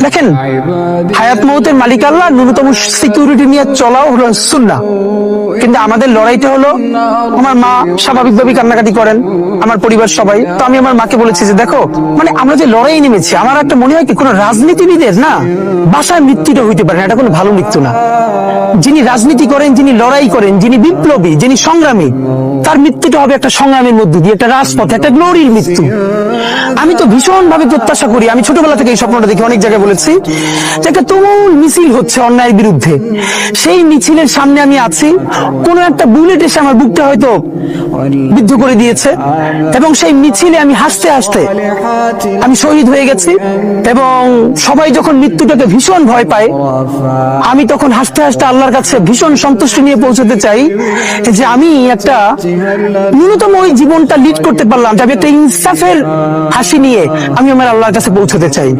দেখেন, হায়াত মৌতের মালিক আল্লাহ, ন্যূনতম সিকিউরিটি নিয়ে চলাও হলো সুন্নাহ। কিন্তু আমাদের লড়াইটা হলো, আমার মা স্বাভাবিকভাবে কান্নাকাটি করেন, আমার পরিবার সবাই। তো আমি আমার মাকে বলেছি যে দেখো, মানে আমরা যে লড়াই নেমেছি, আমার একটা মনে হয় কি, কোন রাজনীতিবিদের না বাসায় মৃত্যুটা হইতে পারে না, এটা কোনো ভালো মৃত্যু না। যিনি রাজনীতি করেন, যিনি লড়াই করেন, যিনি বিপ্লবী, যিনি সংগ্রামী, তার মৃত্যুটা হবে একটা সংগ্রামের মধ্যে দিয়ে, একটা রাজপথে, একটা গ্লোরির মৃত্যু। আমি তো ভীষণ ভাবে প্রত্যাশা করি, আমি ছোটবেলা থেকে এই স্বপ্নটা দেখি, অনেক জায়গায় বলেছি, যে একটা তুমুল মিছিল হচ্ছে অন্যায়ের বিরুদ্ধে, সেই মিছিলের সামনে আমি আছি, কোন একটা বুলেট এসে আমার বুকটা হয়তো বিদ্ধ করে দিয়েছে, এবং সেই মিছিলে আমি হাসতে হাসতে আমি শহীদ হয়ে গেছি। এবং সবাই যখন মৃত্যুটাকে ভীষণ ভয় পায়, আমি তখন হাসতে হাসতে আল্লাহর কাছে ভীষণ সন্তুষ্টি নিয়ে পৌঁছতে চাই, যে আমি একটা ন্যূনতম ওই জীবনটা লিড করতে পারলাম, যে আমি একটা ইনসাফের হাসি নিয়ে আমি আমার আল্লাহর কাছে পৌঁছতে চাই।